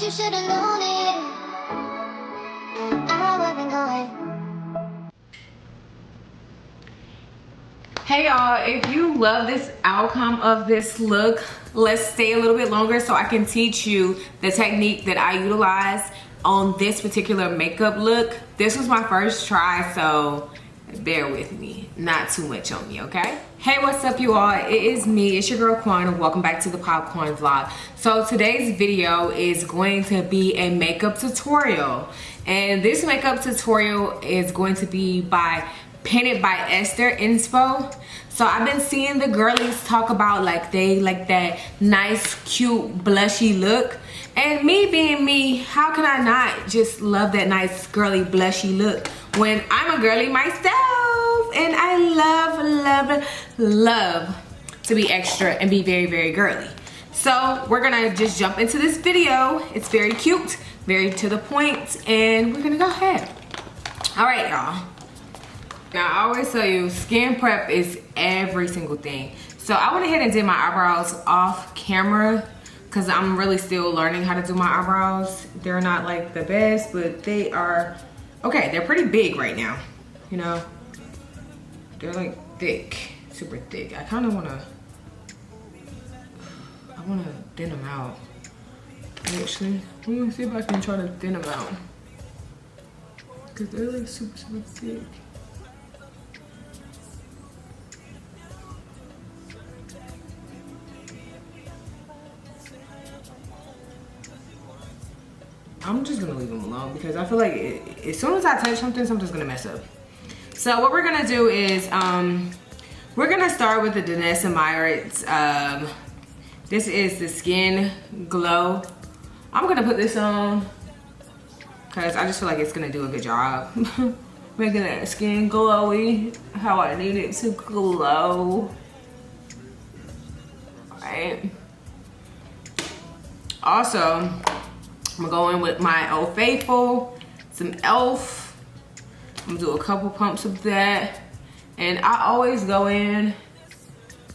but you should have known it. I wasn't going. Hey y'all, if you love this outcome of this look, let's stay a little bit longer so I can teach you the technique that I utilize on this particular makeup look. This was my first try, so bear with me. Not too much on me, okay? Hey, what's up you all? It is me, it's your girl Quan, and welcome back to the Popcorn Vlog. So today's video is going to be a makeup tutorial. And this makeup tutorial is going to be painted by Esther Inspo. So I've been seeing the girlies talk about like they like that nice, cute, blushy look. And me being me, how can I not just love that nice, girly, blushy look when I'm a girly myself? And I love to be extra and be very, very girly. So we're gonna just jump into this video. It's very cute, very to the point, and we're gonna go ahead. All right, y'all. Now, I always tell you, skin prep is every single thing. So I went ahead and did my eyebrows off camera because I'm really still learning how to do my eyebrows. They're not like the best, but they are, okay, they're pretty big right now. You know, they're like thick, super thick. I kind of want to thin them out. Actually, let me see if I can try to thin them out. Because they're like super, super thick. I'm just gonna leave them alone because I feel like as soon as I touch something, something's gonna mess up. So what we're gonna do is, we're gonna start with the Danessa Meyer's. This is the Skin Glow. I'm gonna put this on because I just feel like it's gonna do a good job. Making that skin glowy how I need it to glow. Alright. Also, I'm gonna go in with my Old Faithful, some e.l.f. I'm gonna do a couple pumps of that. And I always go in,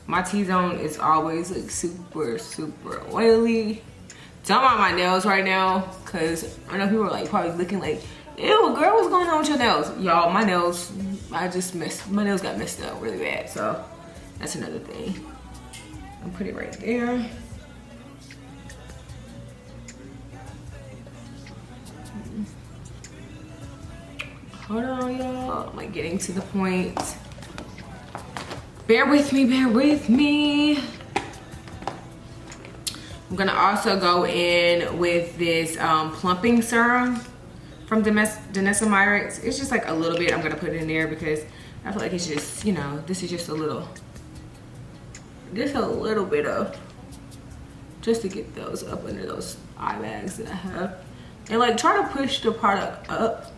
my T-zone is always like super, super oily. Don't mind my nails right now, cause I know people are like probably looking like, ew girl, what's going on with your nails? Y'all, my nails, my nails got messed up really bad, so that's another thing. I'll put it right there. Hold on, y'all. I'm like getting to the point. Bear with me, bear with me. I'm gonna also go in with this plumping serum from Danessa Meyer's. It's just like a little bit. I'm gonna put it in there because I feel like it's just, you know, this is just a little bit of, just to get those up under those eye bags that I have. And like try to push the product up.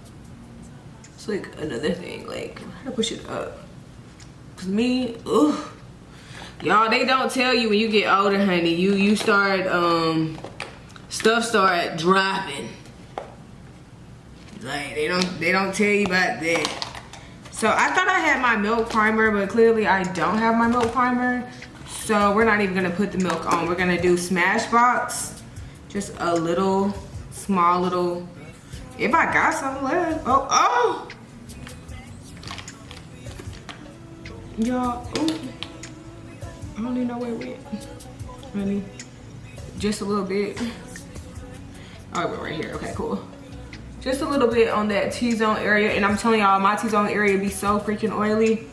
It's like another thing, like how to push it up. Cause me, ugh. Y'all, they don't tell you when you get older, honey. You start, stuff start dropping. Like they don't tell you about that. So I thought I had my milk primer, but clearly I don't have my milk primer. So we're not even gonna put the milk on. We're gonna do Smashbox. Just a little, small little, if I got some left. Oh. Y'all, ooh. I don't even know where it went. Honey, just a little bit. Oh, it went right here, okay, cool. Just a little bit on that T-zone area. And I'm telling y'all, my T-zone area be so freaking oily.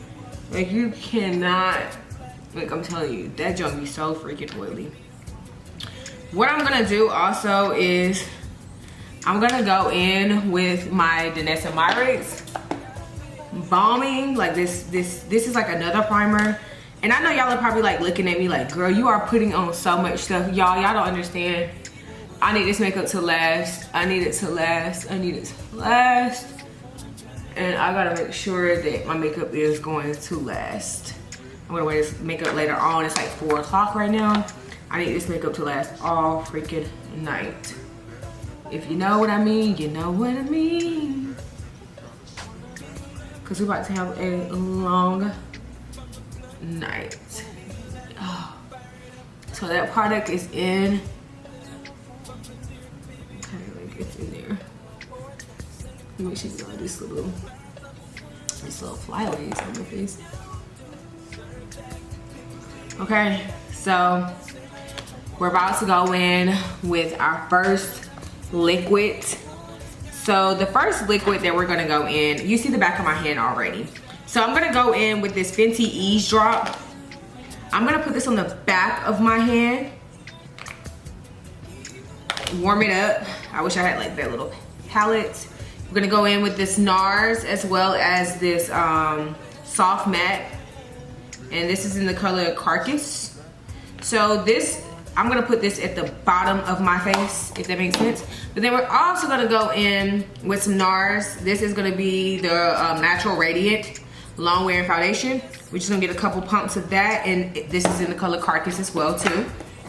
Like you cannot, like I'm telling you, that junk be so freaking oily. What I'm gonna do also is, I'm gonna go in with my Danessa Meyer's balming. Like this is like another primer. And I know y'all are probably like looking at me like, girl, you are putting on so much stuff. Y'all don't understand. I need this makeup to last. I need it to last. I need it to last. And I gotta make sure that my makeup is going to last. I'm gonna wear this makeup later on. It's like 4 o'clock right now. I need this makeup to last all freaking night. If you know what I mean, you know what I mean. Cause we're about to have a long night. Oh. So that product is in Make sure you know this little flyaways on my face. Okay, so we're about to go in with our first liquid. So the first liquid that we're gonna go in, you see the back of my hand already. So I'm gonna go in with this Fenty Ease Drop. I'm gonna put this on the back of my hand. Warm it up. I wish I had like that little palette. We're gonna go in with this NARS as well as this soft matte. And this is in the color Carcass. So this, I'm gonna put this at the bottom of my face, if that makes sense. But then we're also gonna go in with some NARS. This is gonna be the Natural Radiant Long Wearing Foundation. We're just gonna get a couple pumps of that, and this is in the color Carcass as well too.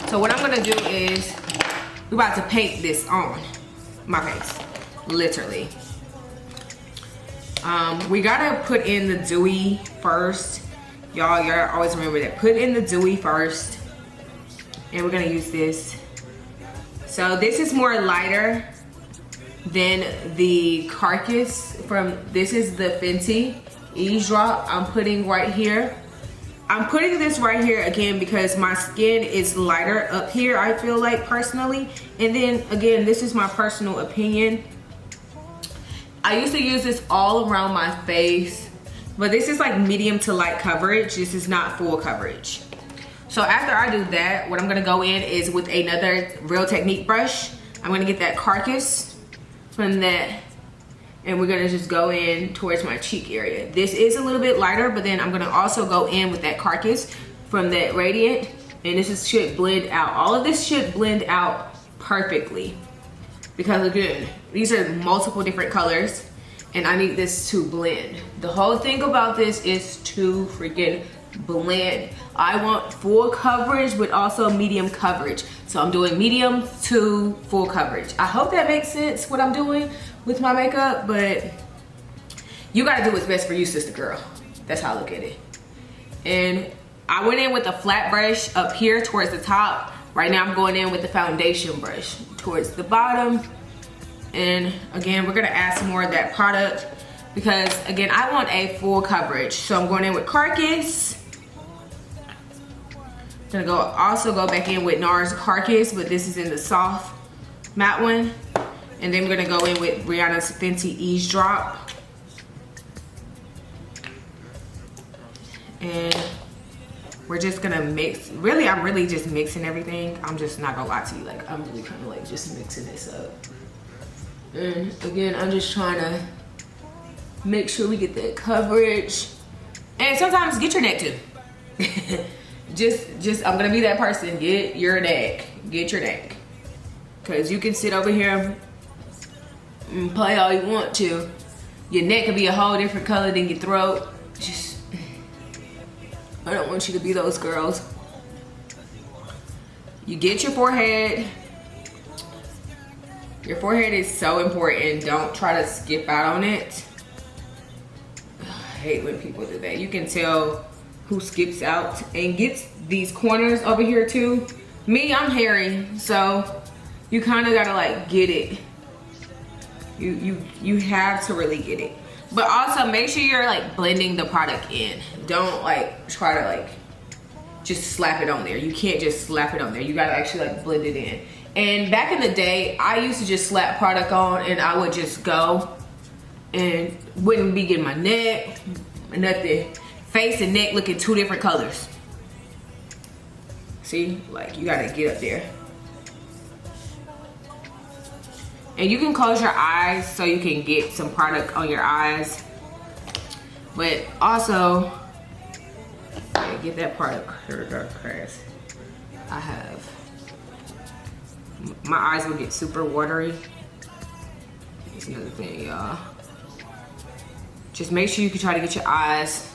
So what I'm gonna do is, we're about to paint this on my face, literally. We gotta put in the dewy first. Y'all always remember that. Put in the dewy first. And we're gonna use this. So this is more lighter than the Carcass this is the Fenty Ease Drop I'm putting right here. I'm putting this right here again because my skin is lighter up here, I feel like, personally. And then again, this is my personal opinion. I used to use this all around my face, but this is like medium to light coverage. This is not full coverage. So after I do that, what I'm gonna go in is with another Real Technique brush. I'm gonna get that Carcass from that, and we're gonna just go in towards my cheek area. This is a little bit lighter, but then I'm gonna also go in with that Carcass from that Radiant, and should blend out. All of this should blend out perfectly, because again, these are multiple different colors, and I need this to blend. The whole thing about this is to freaking blend. I want full coverage, but also medium coverage. So I'm doing medium to full coverage. I hope that makes sense what I'm doing with my makeup, but you gotta do what's best for you, sister girl. That's how I look at it. And I went in with a flat brush up here towards the top. Right now I'm going in with the foundation brush towards the bottom. And again, we're gonna add some more of that product because again, I want a full coverage. So I'm going in with Carcass. I'm gonna also go back in with NARS Carcass, but this is in the soft matte one. And then we're gonna go in with Rihanna's Fenty Ease Drop. And we're just gonna mix. Really, I'm really just mixing everything. I'm just not gonna lie to you. Like, I'm really kind of like just mixing this up. And again, I'm just trying to make sure we get that coverage. And sometimes get your neck too. I'm gonna be that person. Get your neck. Get your neck. Cause you can sit over here and play all you want to. Your neck could be a whole different color than your throat. I don't want you to be those girls. You get your forehead. Your forehead is so important. Don't try to skip out on it. I hate when people do that. You can tell who skips out and gets these corners over here too. Me, I'm hairy, so you kind of gotta like get it. You have to really get it. But also make sure you're like blending the product in. Don't like try to like just slap it on there. You can't just slap it on there. You gotta actually like blend it in. And back in the day, I used to just slap product on and I would just go and wouldn't be getting my neck, nothing. Face and neck looking two different colors. See, like you gotta get up there. And you can close your eyes so you can get some product on your eyes. But also, yeah, get that product across. I have. My eyes will get super watery. That's another thing, y'all. Just make sure you can try to get your eyes.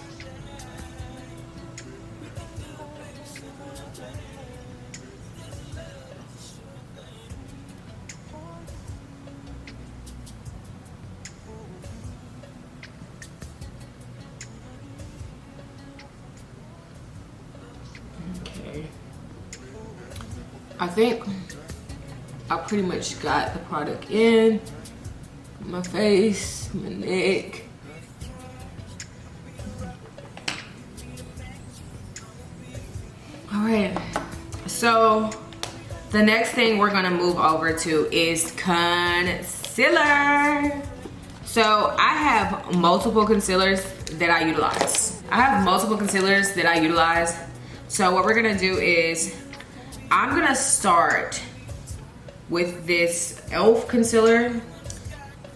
I think I pretty much got the product in. my face, my neck. All right, so the next thing we're gonna move over to is concealer. So I have multiple concealers that I utilize. So what we're gonna do is, I'm gonna start with this e.l.f. concealer.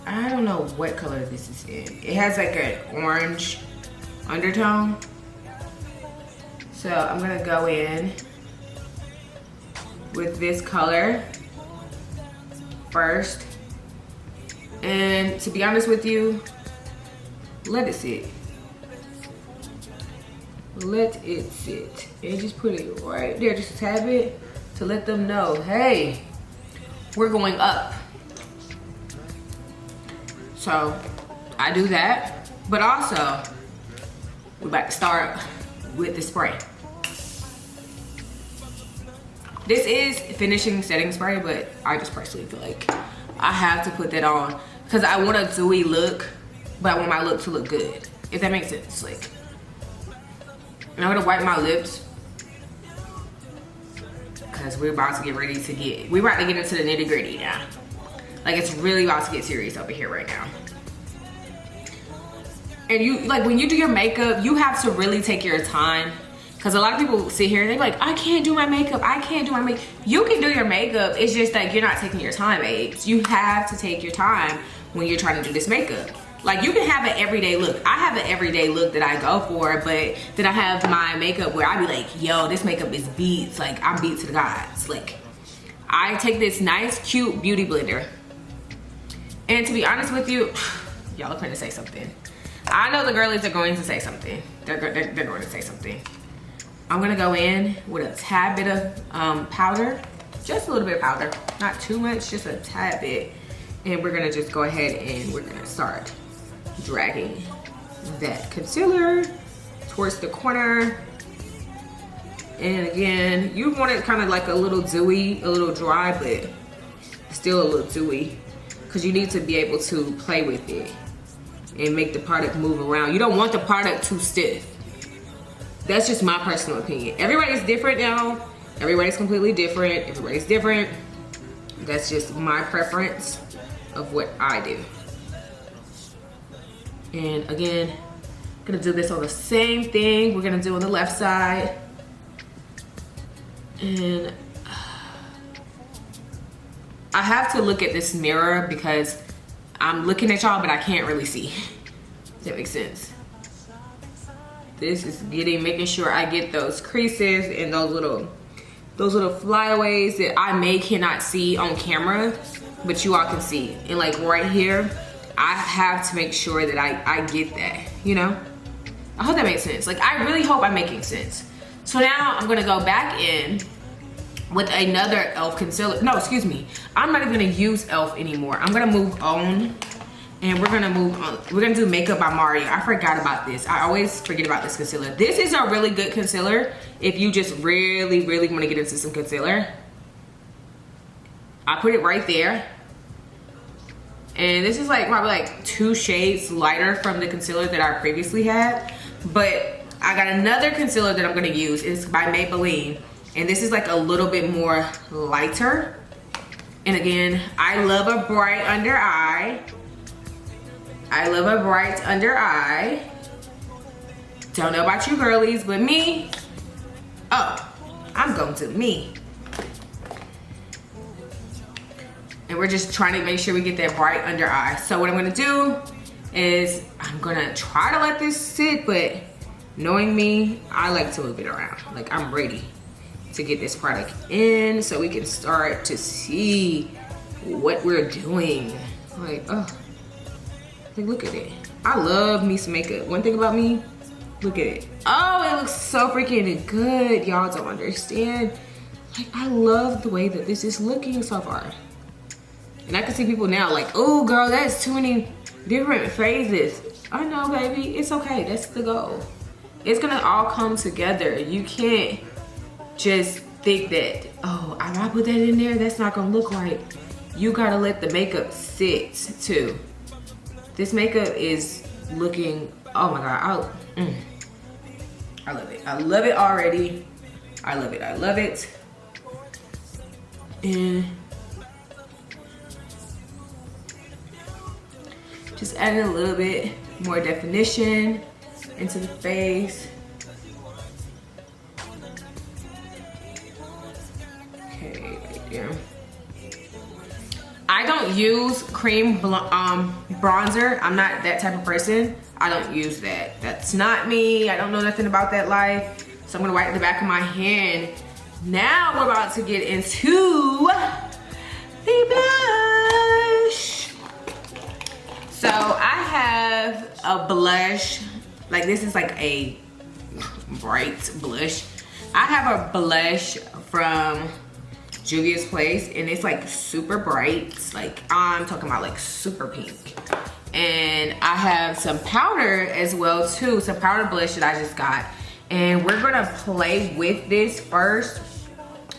I don't know what color this is in. It has like an orange undertone. So I'm gonna go in with this color first. And to be honest with you, let it sit. Let it sit. And just put it right there, just a tad bit, to let them know, hey, we're going up. So I do that, but also we're about to start with the spray. This is finishing setting spray, but I just personally feel like I have to put that on because I want a dewy look, but I want my look to look good, if that makes sense. Like, and I'm gonna wipe my lips because we're about to get into the nitty gritty now. Like, it's really about to get serious over here right now. And you, like, when you do your makeup, you have to really take your time. Because a lot of people sit here and they're like, I can't do my makeup. I can't do my makeup. You can do your makeup. It's just like you're not taking your time, babes. You have to take your time when you're trying to do this makeup. Like, you can have an everyday look. I have an everyday look that I go for, but then I have my makeup where I be like, yo, this makeup is beats. Like, I'm beat to the gods. Like, I take this nice, cute beauty blender. And to be honest with you, y'all are going to say something. I know the girlies are going to say something. They're going to say something. I'm gonna go in with a tad bit of powder, just a little bit of powder, not too much, just a tad bit. And we're gonna just go ahead and we're gonna start dragging that concealer towards the corner. And again, you want it kind of like a little dewy, a little dry, but still a little dewy, because you need to be able to play with it and make the product move around. You don't want the product too stiff. That's just my personal opinion. Everybody's different now. Everybody's completely different. Everybody's different. That's just my preference of what I do. And again, I'm gonna do this on the same thing we're gonna do on the left side. And I have to look at this mirror because I'm looking at y'all, but I can't really see. Does that make sense? This is making sure I get those creases and those little flyaways that I cannot see on camera, but you all can see. And like right here, I have to make sure that I get that, you know? I hope that makes sense. Like, I really hope I'm making sense. So now I'm gonna go back in with another e.l.f. concealer. No, excuse me. I'm not even gonna use e.l.f. anymore. I'm gonna move on. And we're gonna move on. We're gonna do Makeup by Mario. I forgot about this. I always forget about this concealer. This is a really good concealer if you just really, really wanna get into some concealer. I put it right there. And this is like probably like 2 shades lighter from the concealer that I previously had. But I got another concealer that I'm gonna use. It's by Maybelline. And this is like a little bit more lighter. And again, I love a bright under eye. I love a bright under eye. Don't know about you girlies, but me, oh, I'm going to me. And we're just trying to make sure we get that bright under eye. So what I'm gonna do is I'm gonna try to let this sit, but knowing me, I like to move it around. Like, I'm ready to get this product in so we can start to see what we're doing. Like, oh. Like, look at it. I love me some makeup. One thing about me, look at it. Oh, it looks so freaking good. Y'all don't understand. Like, I love the way that this is looking so far. And I can see people now like, oh girl, that's too many different phases. I know, baby, it's okay, that's the goal. It's gonna all come together. You can't just think that, oh, I put that in there, that's not gonna look right. You gotta let the makeup sit too. This makeup is looking, oh my God, I love it. I love it already. I love it, I love it. And just adding a little bit more definition into the face. Okay, right there. I don't use cream bronzer. I'm not that type of person. I don't use that. That's not me. I don't know nothing about that life. So I'm gonna wipe the back of my hand. Now we're about to get into the blush. So I have a blush. Like this is like a bright blush. I have a blush from Juvia's Place, and it's like super bright. It's like, I'm talking about like super pink. And I have some powder as well too, some powder blush that I just got. And we're gonna play with this first.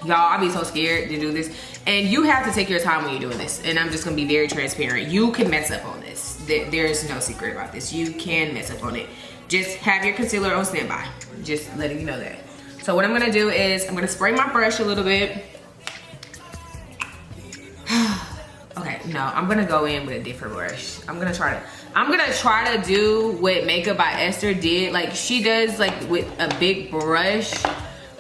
Y'all, I'll be so scared to do this. And you have to take your time when you're doing this. And I'm just gonna be very transparent. You can mess up on this. There's no secret about this. You can mess up on it. Just have your concealer on standby. Just letting you know that. So what I'm gonna do is, I'm gonna spray my brush a little bit. Okay, no, I'm gonna go in with a different brush. I'm gonna try to do what Makeup by Esther did. Like she does like with a big brush.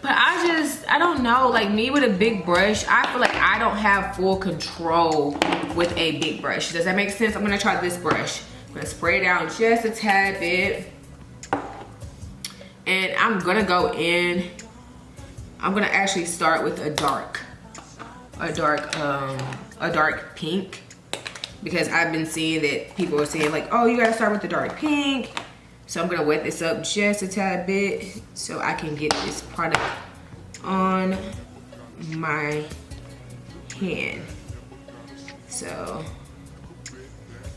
But I don't know, like me with a big brush, I feel like I don't have full control with a big brush. Does that make sense? I'm gonna try this brush. I'm gonna spray it down just a tad bit. And I'm gonna go in, I'm gonna actually start with a dark pink, because I've been seeing that people are saying like, oh, you gotta start with the dark pink. So I'm gonna wet this up just a tad bit so I can get this product on my hand. So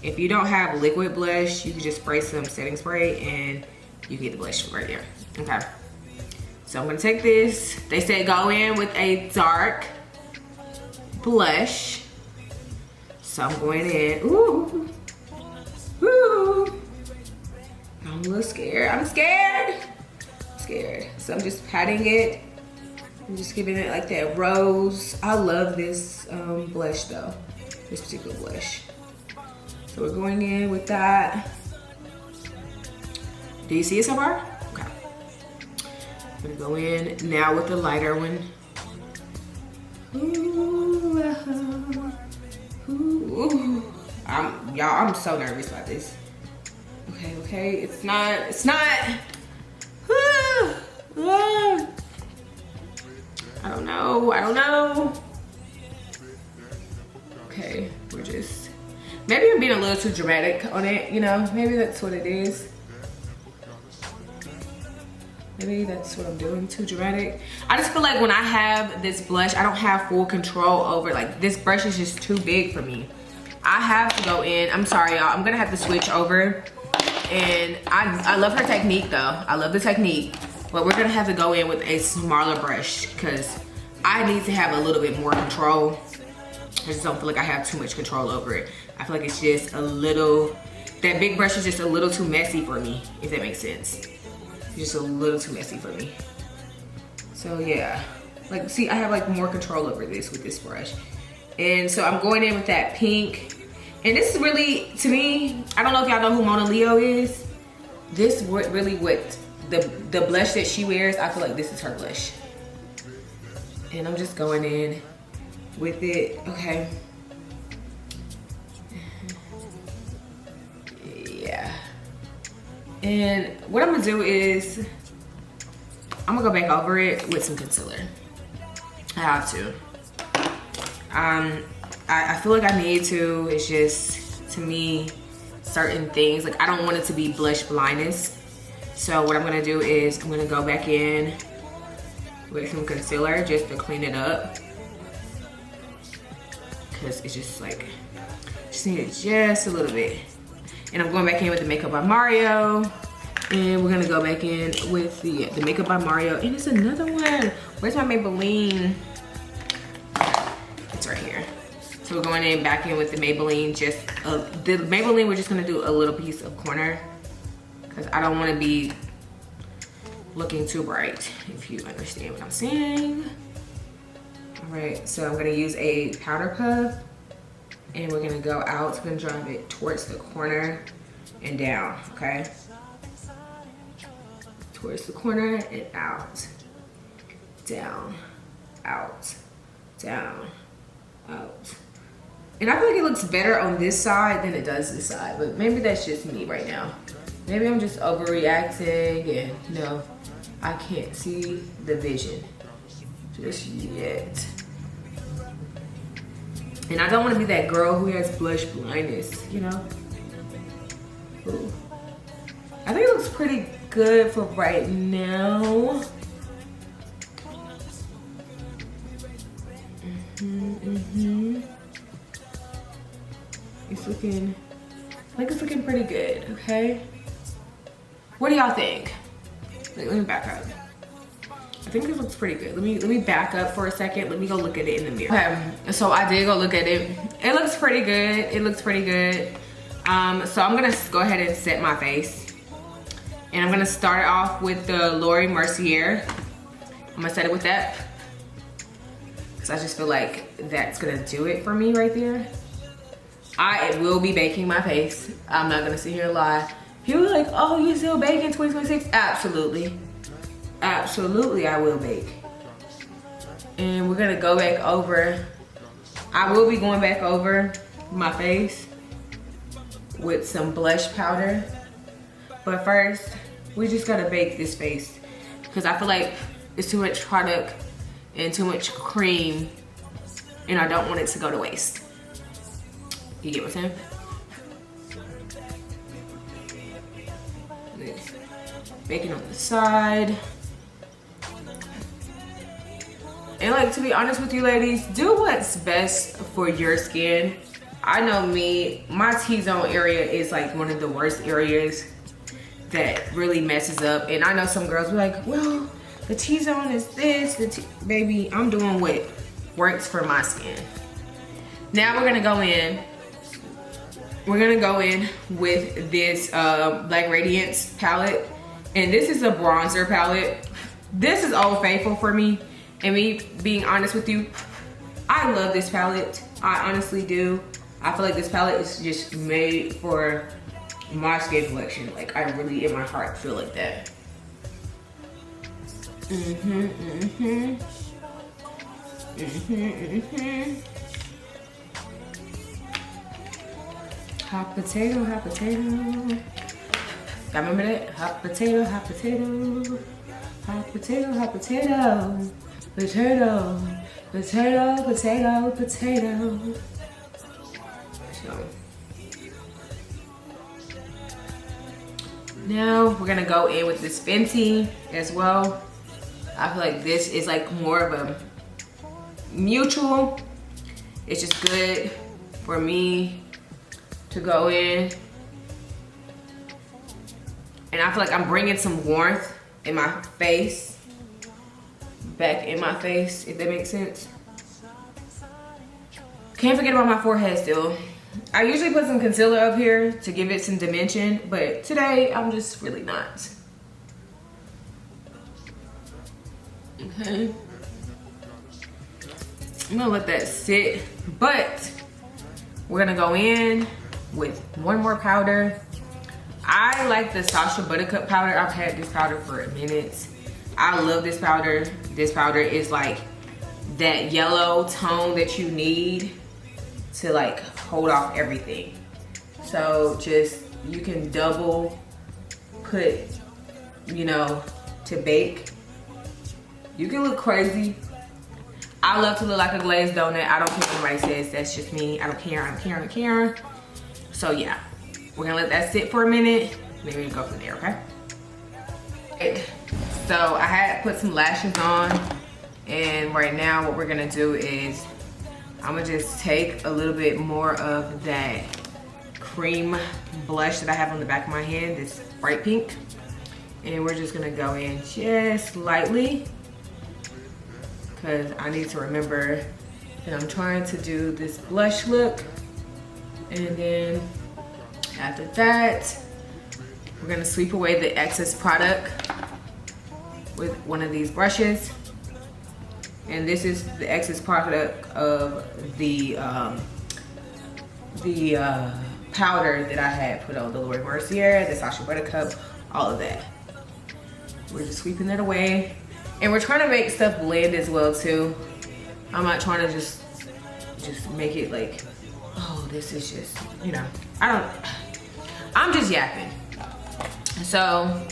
if you don't have liquid blush, you can just spray some setting spray and you get the blush right there. Okay. So I'm gonna take this. They said go in with a dark blush. So I'm going in. Ooh. Ooh. I'm a little scared. I'm scared. So I'm just patting it. I'm just giving it like that rose. I love this blush though. This particular blush. So we're going in with that. Do you see it so far? Okay. I'm gonna go in now with the lighter one. Ooh, ooh. Y'all, I'm so nervous about this. Okay, it's not. I don't know. Okay, we're just, maybe I'm being a little too dramatic on it, you know? Maybe that's what it is. Maybe that's what I'm doing, too dramatic. I just feel like when I have this blush, I don't have full control over, like this brush is just too big for me. I have to go in, I'm sorry y'all, I'm gonna have to switch over. And I love her technique though. I love the technique, but we're gonna have to go in with a smaller brush because I need to have a little bit more control. I just don't feel like I have too much control over it. I feel like it's just a little, that big brush is just a little too messy for me, if that makes sense. Just a little too messy for me. So yeah, like see, I have like more control over this with this brush. And so I'm going in with that pink. And this is really, to me, I don't know if y'all know who Mona Leo is. This really what the blush that she wears, I feel like this is her blush. And I'm just going in with it, okay. Yeah. And what I'm gonna do is, I'm gonna go back over it with some concealer. I have to. I feel like I need to. It's just, to me, certain things, like I don't want it to be blush blindness. So what I'm gonna do is I'm gonna go back in with some concealer just to clean it up. Cause it's just like, just need it just a little bit. And I'm going back in with the Makeup by Mario. And we're gonna go back in with the Makeup by Mario. And it's another one. Where's my Maybelline? It's right here. So we're going in back in with the Maybelline. The Maybelline, we're just gonna do a little piece of corner because I don't want to be looking too bright, if you understand what I'm saying. All right, so I'm gonna use a powder puff and we're gonna go out. We're gonna drive it towards the corner and down, okay? Towards the corner and out. Down, out, down, out. And I feel like it looks better on this side than it does this side, but maybe that's just me right now. Maybe I'm just overreacting and no, I can't see the vision just yet. And I don't want to be that girl who has blush blindness, you know? Ooh. I think it looks pretty good for right now. It's looking, I think it's looking pretty good, okay? What do y'all think? Wait, let me back up. I think this looks pretty good. Let me back up for a second. Let me go look at it in the mirror. Okay, so I did go look at it. It looks pretty good. It looks pretty good. So I'm gonna go ahead and set my face. And I'm gonna start off with the Laura Mercier. I'm gonna set it with that. Cause I just feel like that's gonna do it for me right there. I will be baking my face. I'm not gonna sit here and lie. People are like, oh, you still baking 2026? Absolutely. Absolutely, I will bake. And we're gonna go back over. I will be going back over my face with some blush powder. But first, we just gotta bake this face because I feel like it's too much product and too much cream and I don't want it to go to waste. You get what I'm saying? Baking on the side. And like, to be honest with you ladies, do what's best for your skin. I know me, my T-zone area is like one of the worst areas that really messes up. And I know some girls be like, well, the T-zone is this, baby, I'm doing what works for my skin. Now we're gonna go in. We're gonna go in with this Black Radiance palette. And this is a bronzer palette. This is Old Faithful for me. And me being honest with you, I love this palette. I honestly do. I feel like this palette is just made for my skin collection. Like, I really, in my heart, feel like that. Hot potato, hot potato. Y'all remember that? Hot potato, hot potato. Hot potato, hot potato. Potato, potato, potato, potato. So, now we're gonna go in with this Fenty as well. I feel like this is like more of a mutual. It's just good for me to go in. And I feel like I'm bringing some warmth in my face. Back in my face, if that makes sense. Can't forget about my forehead still. I usually put some concealer up here to give it some dimension, but today I'm just really not. Okay. I'm gonna let that sit, but we're gonna go in with one more powder. I like the Sacha Buttercup powder. I've had this powder for a minute. I love this powder. This powder is like that yellow tone that you need to like hold off everything. So just, you can double put, you know, to bake. You can look crazy. I love to look like a glazed donut. I don't care what anybody says. That's just me. I don't care, I don't care, I don't care. So yeah, we're gonna let that sit for a minute. Then we're gonna go from there, okay? So I had put some lashes on, and right now what we're gonna do is I'm gonna just take a little bit more of that cream blush that I have on the back of my hand, this bright pink, and we're just gonna go in just lightly because I need to remember And I'm trying to do this blush look. And then after that, we're gonna sweep away the excess product with one of these brushes. And this is the excess product of the powder that I had put on, the Laura Mercier, the Sacha Buttercup, all of that. We're just sweeping that away. And we're trying to make stuff blend as well too. I'm not trying to just make it like, oh, this is just, you know, I'm just yapping. So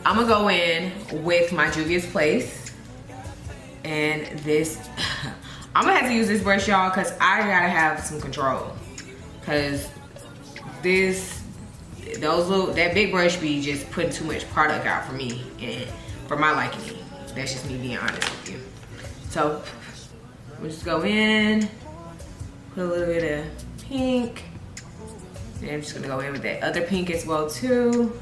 I'm gonna go in with my Juvia's Place. And this, I'm gonna have to use this brush, y'all, because I gotta have some control. Because that big brush be just putting too much product out for me and for my liking. That's just me being honest with you. So we'll just go in, put a little bit of pink. And I'm just gonna go in with that other pink as well too.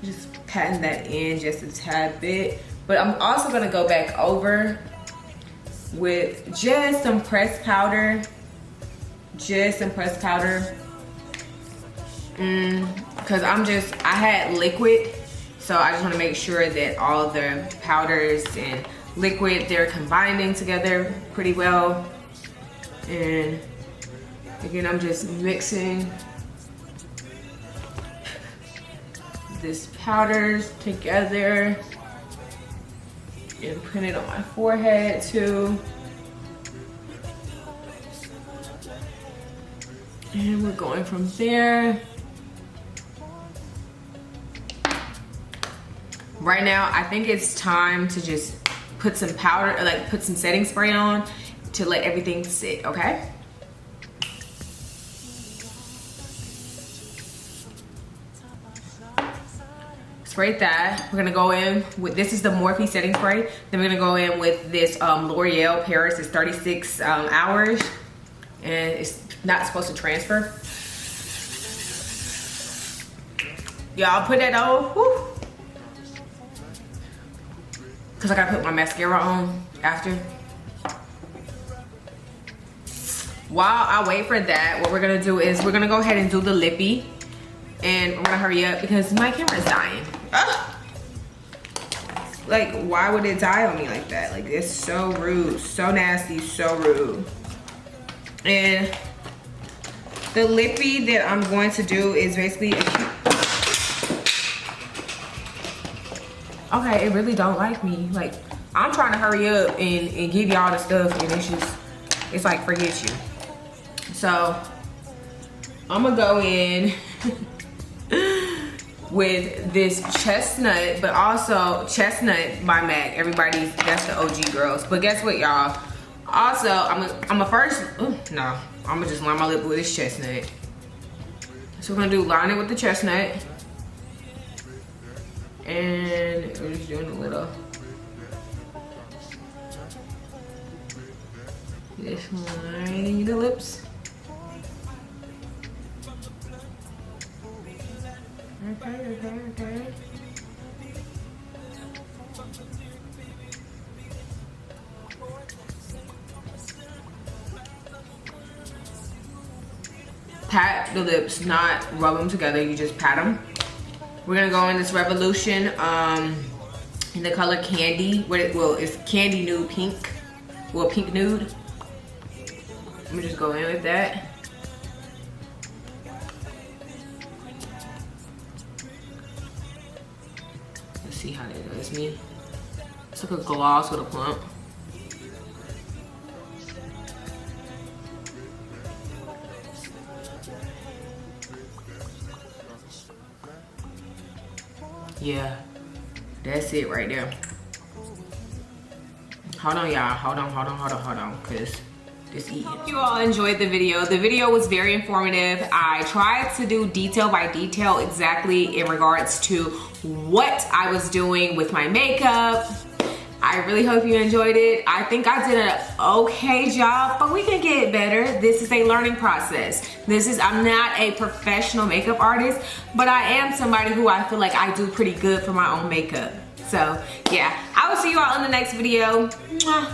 Just patting that in just a tad bit. But I'm also gonna go back over with just some pressed powder. Just some pressed powder. Because I had liquid. So I just wanna make sure that all the powders and liquid, they're combining together pretty well. And again, I'm just mixing this powders together and putting it on my forehead too. And we're going from there. Right now, I think it's time to just put some powder, or like put some setting spray on to let everything sit, okay? Spray that. We're gonna go in with, this is the Morphe setting spray. Then we're gonna go in with this L'Oreal Paris. It's 36 hours and it's not supposed to transfer. Y'all put that on, whew. Cause I gotta put my mascara on after. While I wait for that, what we're gonna do is we're gonna go ahead and do the lippy. And I'm gonna hurry up because my camera's dying. Ugh. Like, why would it die on me like that? Like, it's so rude, so nasty, so rude. And the lippy that I'm going to do is basically a cute. Okay, it really don't like me. Like, I'm trying to hurry up and give y'all the stuff, and it's just, it's like, forget you. So, I'm gonna go in with this chestnut, but also chestnut by MAC. Everybody's, that's the OG girls. But guess what, y'all? Also, I'm a first, no, I'm gonna just line my lip with this chestnut. So we're gonna do line it with the chestnut. And we're just doing a little, just lining the lips. Okay. Pat the lips, not rub them together, you just pat them. We're gonna go in this Revolution in the color Candy. Well, it's Candy Nude Pink. Well, Pink Nude. Let me just go in with that. Let's see how that does me. It's like a gloss with a plump. Yeah, that's it right there. Hold on, y'all. Hold on, cause it's eating. Hope you all enjoyed the video. The video was very informative. I tried to do detail by detail exactly in regards to what I was doing with my makeup. I really hope you enjoyed it. I think I did an okay job, but we can get better. This is a learning process. I'm not a professional makeup artist, but I am somebody who I feel like I do pretty good for my own makeup. So yeah, I will see you all in the next video. Mwah.